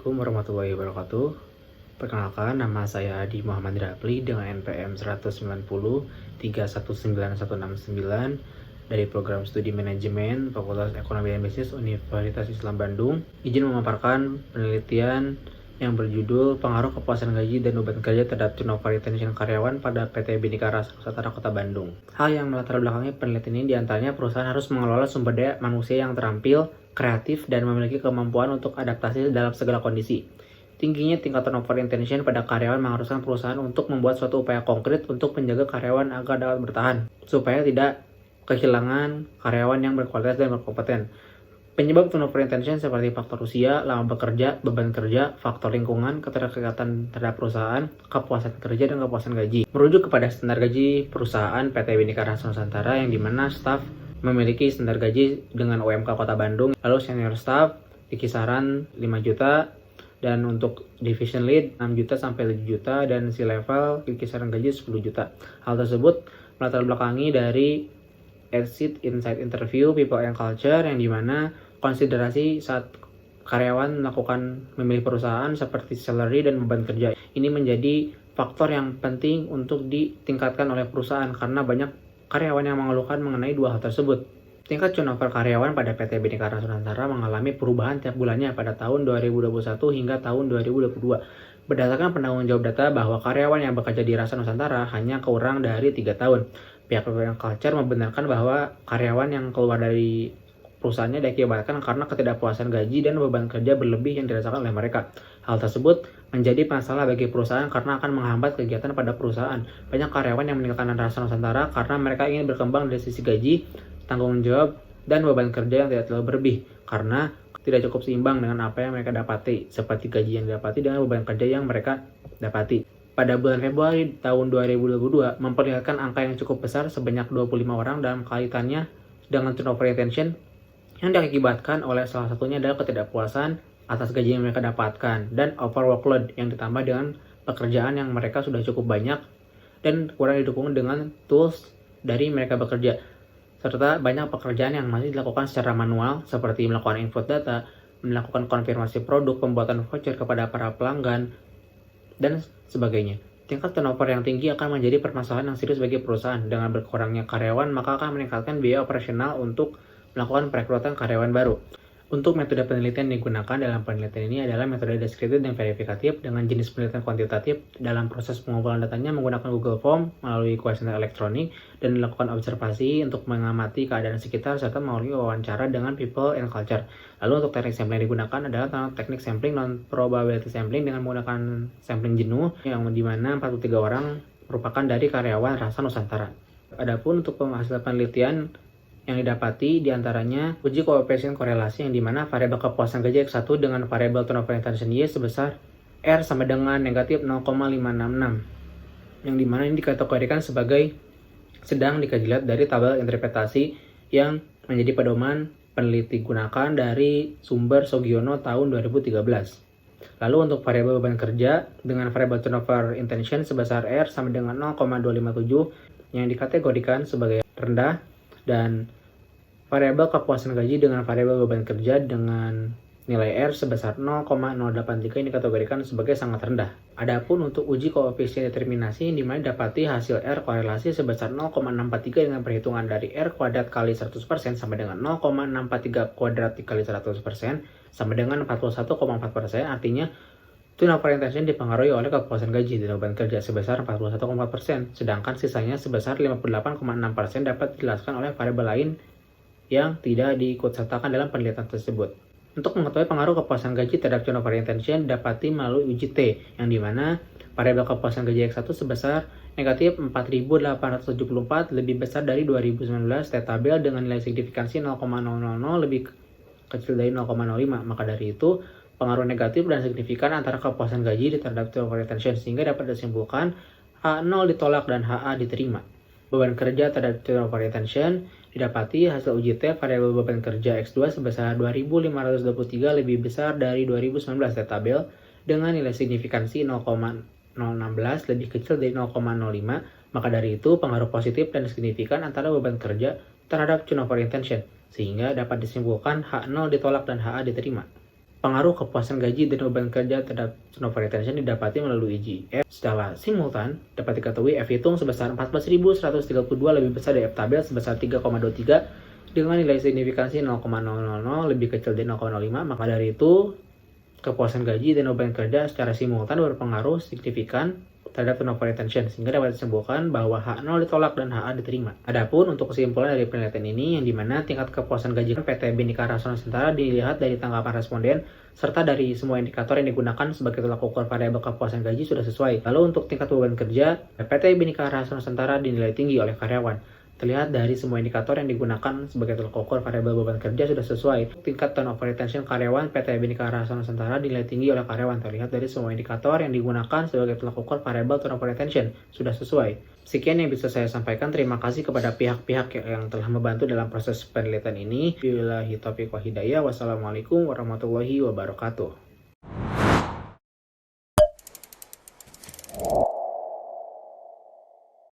Assalamualaikum warahmatullahi wabarakatuh. Perkenalkan, nama saya Adi Muhammad Rapli dengan NPM 190319169 dari Program Studi Manajemen Fakultas Ekonomi dan Bisnis Universitas Islam Bandung. Izin memaparkan penelitian yang berjudul Pengaruh Kepuasan Gaji dan Beban Kerja terhadap Turnover Retention Karyawan pada PT Bhinneka Rasa Nusantara Kota Bandung. Hal yang melatar belakangi penelitian ini diantaranya perusahaan harus mengelola sumber daya manusia yang terampil, kreatif, dan memiliki kemampuan untuk adaptasi dalam segala kondisi. Tingginya tingkat turnover retention pada karyawan mengharuskan perusahaan untuk membuat suatu upaya konkret untuk menjaga karyawan agar dapat bertahan, supaya tidak kehilangan karyawan yang berkualitas dan berkompeten. Penyebab turnover retention seperti faktor usia, lama bekerja, beban kerja, faktor lingkungan, keterikatan terhadap perusahaan, kepuasan kerja, dan kepuasan gaji. Merujuk kepada standar gaji perusahaan PT Bhinneka Rasa Nusantara yang dimana staf memiliki standar gaji dengan UMK Kota Bandung, lalu senior staff di kisaran 5 juta, dan untuk division lead 6 juta sampai 7 juta, dan C-level di kisaran gaji 10 juta. Hal tersebut melatar belakangi dari exit insight interview people and culture yang dimana konsiderasi saat karyawan melakukan memilih perusahaan seperti salary dan beban kerja. Ini menjadi faktor yang penting untuk ditingkatkan oleh perusahaan karena banyak karyawan yang mengeluhkan mengenai dua hal tersebut. Tingkat turnover karyawan pada PT Bhinneka Rasa Nusantara mengalami perubahan tiap bulannya pada tahun 2021 hingga tahun 2022. Berdasarkan penanggung jawab data bahwa karyawan yang bekerja di Rasa Nusantara hanya kurang dari 3 tahun. Pihak People and Culture membenarkan bahwa karyawan yang keluar dari perusahaannya diakibatkan karena ketidakpuasan gaji dan beban kerja berlebih yang dirasakan oleh mereka. Hal tersebut menjadi masalah bagi perusahaan karena akan menghambat kegiatan pada perusahaan. Banyak karyawan yang meninggalkan Rasa Nusantara karena mereka ingin berkembang dari sisi gaji, tanggung jawab, dan beban kerja yang tidak terlalu berlebih karena tidak cukup seimbang dengan apa yang mereka dapati, seperti gaji yang didapati dengan beban kerja yang mereka dapati. Pada bulan Februari tahun 2022 memperlihatkan angka yang cukup besar sebanyak 25 orang dalam kaitannya dengan turnover retention yang diakibatkan oleh salah satunya adalah ketidakpuasan atas gaji yang mereka dapatkan dan over workload yang ditambah dengan pekerjaan yang mereka sudah cukup banyak dan kurang didukung dengan tools dari mereka bekerja, serta banyak pekerjaan yang masih dilakukan secara manual seperti melakukan input data, melakukan konfirmasi produk, pembuatan voucher kepada para pelanggan, dan sebagainya. Tingkat turnover yang tinggi akan menjadi permasalahan yang serius bagi perusahaan. Dengan berkurangnya karyawan, maka akan meningkatkan biaya operasional untuk melakukan perekrutan karyawan baru. Untuk metode penelitian yang digunakan dalam penelitian ini adalah metode deskriptif dan verifikatif dengan jenis penelitian kuantitatif. Dalam proses pengumpulan datanya menggunakan Google Form melalui kuesioner elektronik dan dilakukan observasi untuk mengamati keadaan sekitar serta melalui wawancara dengan people and culture. Lalu untuk teknik sampling yang digunakan adalah teknik sampling non-probability sampling dengan menggunakan sampling jenuh yang dimana 43 orang merupakan dari karyawan Rasa Nusantara. Adapun untuk hasil penelitian yang didapati diantaranya uji koefisien korelasi yang dimana variabel kepuasan gaji X1 dengan variabel turnover retention Y sebesar R sama dengan negatif 0,566 yang dimana ini dikategorikan sebagai sedang dilihat dari tabel interpretasi yang menjadi pedoman peneliti gunakan dari sumber Sogiono tahun 2013. Lalu untuk variabel beban kerja dengan variabel turnover retention sebesar R sama dengan 0,257 yang dikategorikan sebagai rendah, dan variabel kepuasan gaji dengan variabel beban kerja dengan nilai R sebesar 0,083 ini dikategorikan sebagai sangat rendah. Adapun untuk uji koefisien determinasi yang dimana dapati hasil R korelasi sebesar 0,643 dengan perhitungan dari R kuadrat kali 100% sama dengan 0,643 kuadrat dikali 100% sama dengan 41,4%, artinya turnover retention dipengaruhi oleh kepuasan gaji dan beban kerja sebesar 41,4%, sedangkan sisanya sebesar 58,6% dapat dijelaskan oleh variabel lain yang tidak diikutsertakan dalam penelitian tersebut. Untuk mengetahui pengaruh kepuasan gaji terhadap turnover retention dapati melalui uji T, yang dimana variabel kepuasan gaji X1 sebesar negatif 4.874 lebih besar dari 2019 T-tabel dengan nilai signifikansi 0,000 lebih kecil dari 0,05. Maka dari itu, pengaruh negatif dan signifikan antara kepuasan gaji terhadap turnover retention sehingga dapat disimpulkan H0 ditolak dan HA diterima. Beban kerja terhadap turnover retention didapati hasil uji T variabel beban kerja X2 sebesar 2.523 lebih besar dari 2019 T-tabel dengan nilai signifikansi 0,016 lebih kecil dari 0,05. Maka dari itu pengaruh positif dan signifikan antara beban kerja terhadap turnover retention sehingga dapat disimpulkan H0 ditolak dan HA diterima. Pengaruh kepuasan gaji dan beban kerja terhadap turnover retention didapati melalui IGF secara simultan. Dapat diketahui F hitung sebesar 14.132 lebih besar dari F tabel sebesar 3,23 dengan nilai signifikansi 0,000 lebih kecil dari 0,05. Maka dari itu, kepuasan gaji dan beban kerja secara simultan berpengaruh signifikan terhadap turnover retention, sehingga dapat disebutkan bahwa H0 ditolak dan HA diterima. Adapun untuk kesimpulan dari penelitian ini, yang dimana tingkat kepuasan gaji PT Bhinneka Rasa Nusantara dilihat dari tanggapan responden, serta dari semua indikator yang digunakan sebagai tolak ukur variabel kepuasan gaji sudah sesuai. Lalu untuk tingkat beban kerja, PT Bhinneka Rasa Nusantara dinilai tinggi oleh karyawan. Terlihat dari semua indikator yang digunakan sebagai tolak ukur variabel beban kerja sudah sesuai. Tingkat turnover retention karyawan PT Bhinneka Rasa Nusantara dinilai tinggi oleh karyawan. Terlihat dari semua indikator yang digunakan sebagai tolak ukur variabel turnover retention sudah sesuai. Sekian yang bisa saya sampaikan. Terima kasih kepada pihak-pihak yang telah membantu dalam proses penelitian ini. Billahi taufiq wa hidayah. Wassalamualaikum warahmatullahi wabarakatuh.